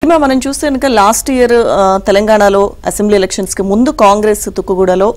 ప్రతిమ మనం చూస్తే కనుక లాస్ట్ ఇయర్ తెలంగాణలో అసెంబ్లీ ఎలక్షన్స్ కి ముందు కాంగ్రెస్ తుక్కుగూడలో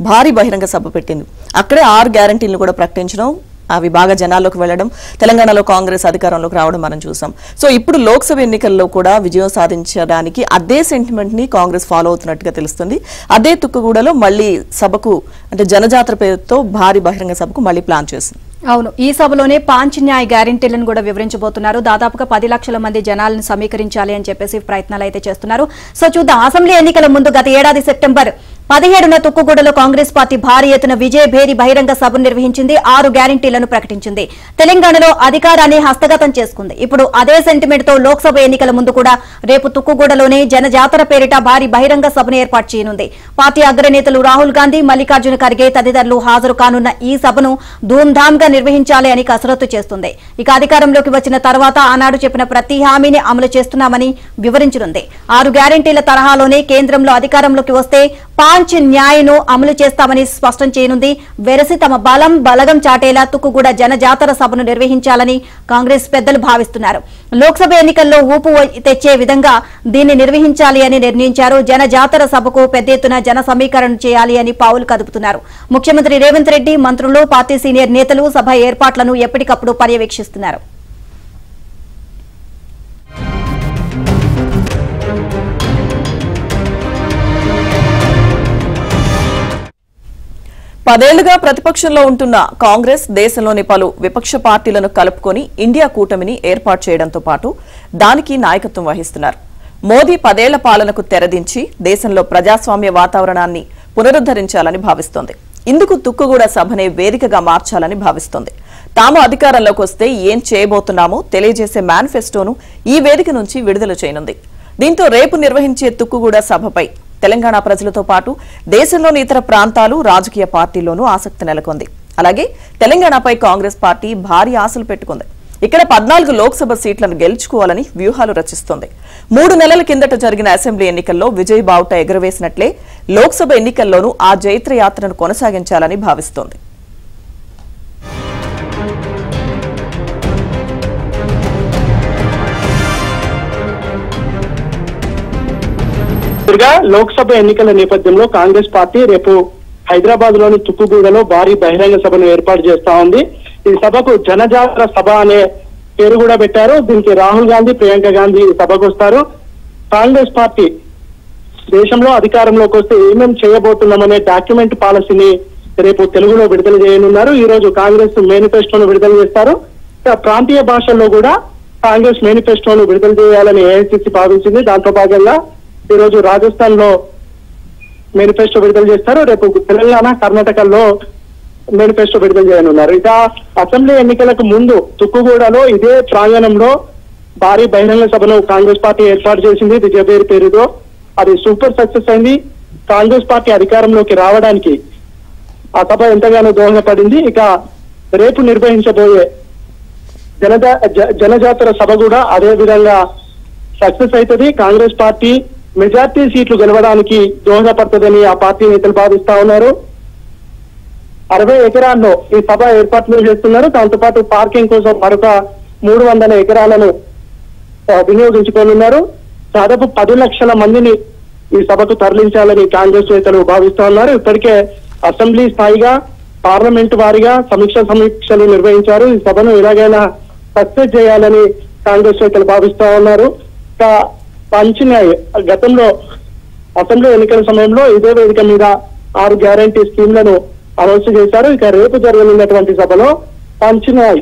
భారీ బహిరంగ సభ పెట్టింది. అక్కడే 6 గ్యారంటీలను కూడా ప్రకటించడం, అవి బాగా జనాల్లోకి వెళ్లడం, తెలంగాణలో కాంగ్రెస్ అధికారంలోకి రావడం మనం చూసాం. సో ఇప్పుడు లోక్సభ ఎన్నికల్లో కూడా విజయం సాధించడానికి అదే సెంటిమెంట్ ని కాంగ్రెస్ ఫాలో అవుతున్నట్టుగా తెలుస్తుంది. అదే తుక్కుగూడలో మళ్ళీ సభకు అంటే జనజాతర పేరుతో భారీ బహిరంగ సభకు మళ్ళీ ప్లాన్ చేసింది. అవును, ఈ సభలోనే పాంచ్ న్యాయ్ గ్యారెంటీలను కూడా వివరించబోతున్నారు. దాదాపుగా 10 లక్షల మంది జనాలను సమీకరించాలి అని చెప్పేసి ప్రయత్నాలు అయితే చేస్తున్నారు. సో చూద్దాం. అసెంబ్లీ ఎన్నికల ముందు గత ఏడాది సెప్టెంబర్ 17న తుక్కుగూడలో కాంగ్రెస్ పార్టీ భారీ ఎత్తున విజయ భేరి బహిరంగ సభను నిర్వహించింది. 6 గ్యారెంటీలను ప్రకటించింది. తెలంగాణలో అధికారాన్ని హస్తగతం చేసుకుంది. ఇప్పుడు అదే సెంటిమెంట్ తో లోక్సభ ఎన్నికల ముందు కూడా రేపు తుక్కుగూడలోనే జనజాతర పేరిట భారీ బహిరంగ సభను ఏర్పాటు చేయనుంది. పార్టీ అగ్రనేతలు రాహుల్ గాంధీ, మల్లికార్జున ఖర్గే తదితరులు హాజరు కానున్న ఈ సభను ధూమ్ధామ్ గా నిర్వహించాలి అని కసరత్తు చేస్తుంది. ఇక అధికారంలోకి వచ్చిన తర్వాత ఆనాడు చెప్పిన ప్రతి హామీని అమలు చేస్తున్నామని వివరించనుంది. 6 గ్యారెంటీల తరహాలోనే కేంద్రంలో అధికారంలోకి వస్తే పాంచ్ న్యాయను అమలు చేస్తామని స్పష్టం చేయనుంది. వెరసి తమ బలగం చాటేలా తుక్కుగూడ జనజాతర సభను నిర్వహించాలని కాంగ్రెస్ పెద్దలు భావిస్తున్నారు. లోక్సభ ఎన్నికల్లో ఊపు తెచ్చే విధంగా దీన్ని నిర్వహించాలి అని నిర్ణయించారు. జనజాతర సభకు పెద్ద ఎత్తున జన సమీకరణ చేయాలి అని పావులు కదుపుతున్నారు. ముఖ్యమంత్రి రేవంత్ రెడ్డి, మంత్రులు, పార్టీ సీనియర్ నేతలు సభ ఏర్పాట్లను ఎప్పటికప్పుడు పర్యవేక్షిస్తున్నారు. పదేళ్లుగా ప్రతిపక్షంలో ఉంటున్న కాంగ్రెస్ దేశంలోని పలు విపక్ష పార్టీలను కలుపుకొని ఇండియా కూటమిని ఏర్పాటు చేయడంతో పాటు దానికి నాయకత్వం వహిస్తున్నారు. మోదీ 10 ఏళ్ల పాలనకు తెరదించి దేశంలో ప్రజాస్వామ్య వాతావరణాన్ని పునరుద్ధరించాలని భావిస్తోంది. ఇందుకు తుక్కుగూడ సభనే వేదికగా మార్చాలని భావిస్తోంది. తాము అధికారంలోకి వస్తే ఏం చేయబోతున్నామో తెలియజేసే మేనిఫెస్టోను ఈ వేదిక నుంచి విడుదల చేయనుంది. దీంతో రేపు నిర్వహించే తుక్కుగూడ సభపై తెలంగాణ ప్రజలతో పాటు దేశంలోని ఇతర ప్రాంతాలు, రాజకీయ పార్టీల్లోనూ ఆసక్తి నెలకొంది. అలాగే తెలంగాణపై కాంగ్రెస్ పార్టీ భారీ ఆశలు పెట్టుకుంది. ఇక్కడ 14 లోక్సభ సీట్లను గెలుచుకోవాలని వ్యూహాలు రచిస్తోంది. 3 నెలల కిందట జరిగిన అసెంబ్లీ ఎన్నికల్లో విజయ్ బావుట ఎగురవేసినట్లే లోక్సభ ఎన్నికల్లోనూ ఆ జైత్రయాత్రను కొనసాగించాలని భావిస్తోంది. లోక్సభ ఎన్నికల నేపథ్యంలో కాంగ్రెస్ పార్టీ రేపు హైదరాబాద్ లోని తుక్కుగూడలో భారీ బహిరంగ సభను ఏర్పాటు చేస్తా ఉంది. ఈ సభకు జనజాతర సభ అనే పేరు కూడా పెట్టారు. దీనికి రాహుల్ గాంధీ, ప్రియాంక గాంధీ సభకు వస్తారు. కాంగ్రెస్ పార్టీ దేశంలో అధికారంలోకి వస్తే ఏమేమి చేయబోతున్నామనే డాక్యుమెంట్ పాలసీని రేపు తెలుగులో విడుదల చేయనున్నారు. ఈ రోజు కాంగ్రెస్ మేనిఫెస్టోను విడుదల చేస్తారు. ప్రాంతీయ భాషల్లో కూడా కాంగ్రెస్ మేనిఫెస్టోను విడుదల చేయాలని ఏఐసిసి భావించింది. దాంతో భాగంగా ఈ రోజు రాజస్థాన్ లో మేనిఫెస్టో విడుదల చేస్తారు. రేపు తెలంగాణ, కర్ణాటకలో మేనిఫెస్టో విడుదల చేయనున్నారు. ఇక అసెంబ్లీ ఎన్నికలకు ముందు తుక్కుగూడలో ఇదే ప్రాంగణంలో భారీ బహిరంగ సభను కాంగ్రెస్ పార్టీ ఏర్పాటు చేసింది విజయభేరి పేరుతో. అది సూపర్ సక్సెస్ అయింది. కాంగ్రెస్ పార్టీ అధికారంలోకి రావడానికి ఆ సభ ఎంతగానో దోహదపడింది. ఇక రేపు నిర్వహించబోయే జనజాతర సభ కూడా అదే విధంగా సక్సెస్ అవుతుంది. కాంగ్రెస్ పార్టీ మెజార్టీ సీట్లు గెలవడానికి దోహదపడుతుందని ఆ పార్టీ నేతలు భావిస్తా ఉన్నారు. 60 ఎకరాల్లో ఈ సభ ఏర్పాట్లు చేస్తున్నారు. దాంతో పాటు పార్కింగ్ కోసం మరొక 300 ఎకరాలను వినియోగించుకోనున్నారు. దాదాపు 10 లక్షల మందిని ఈ సభకు తరలించాలని కాంగ్రెస్ నేతలు భావిస్తా ఉన్నారు. ఇప్పటికే అసెంబ్లీ స్థాయిగా, పార్లమెంటు వారీగా సమీక్షలు నిర్వహించారు. ఈ సభను ఎలాగైనా సక్సెస్ చేయాలని కాంగ్రెస్ నేతలు భావిస్తా ఉన్నారు. పంచ్ న్యాయ్ గతంలో అసెంబ్లీ ఎన్నికల సమయంలో ఇదే వేదిక మీద 6 గ్యారంటీ స్కీమ్లను అనౌన్స్ చేశారు. ఇక రేపు జరగనున్నటువంటి సభలో పంచ్ న్యాయ్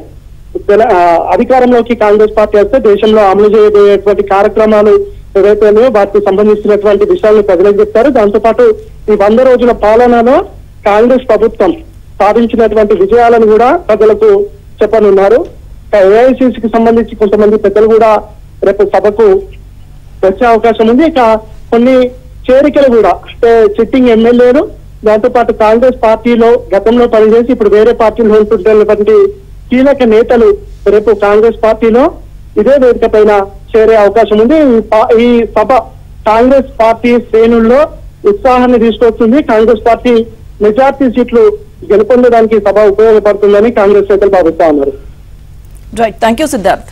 అధికారంలోకి కాంగ్రెస్ పార్టీ వస్తే దేశంలో అమలు చేయబోయేటువంటి కార్యక్రమాలు ఏవైతే ఉన్నాయో వాటికి సంబంధించినటువంటి విషయాలను ప్రజలకు చెప్తారు. దాంతో పాటు ఈ 100 రోజుల పాలనలో కాంగ్రెస్ ప్రభుత్వం సాధించినటువంటి విజయాలను కూడా ప్రజలకు చెప్పనున్నారు. ఏఐసిసికి సంబంధించి కొంతమంది పెద్దలు కూడా రేపు సభకు వచ్చే అవకాశం ఉంది. ఇక కొన్ని చేరికలు కూడా అంటే సిట్టింగ్ ఎమ్మెల్యేలు, దాంతో పాటు కాంగ్రెస్ పార్టీలో గతంలో పనిచేసి ఇప్పుడు వేరే పార్టీలో ఉంటున్నటువంటి కీలక నేతలు రేపు కాంగ్రెస్ పార్టీలో ఇదే వేదిక పైన చేరే అవకాశం ఉంది. ఈ సభ కాంగ్రెస్ పార్టీ శ్రేణుల్లో ఉత్సాహాన్ని తీసుకొస్తుంది. కాంగ్రెస్ పార్టీ మెజార్టీ సీట్లు గెలుపొందడానికి సభ ఉపయోగపడుతుందని కాంగ్రెస్ నేతలు భావిస్తా ఉన్నారు. Right, thank you Siddharth.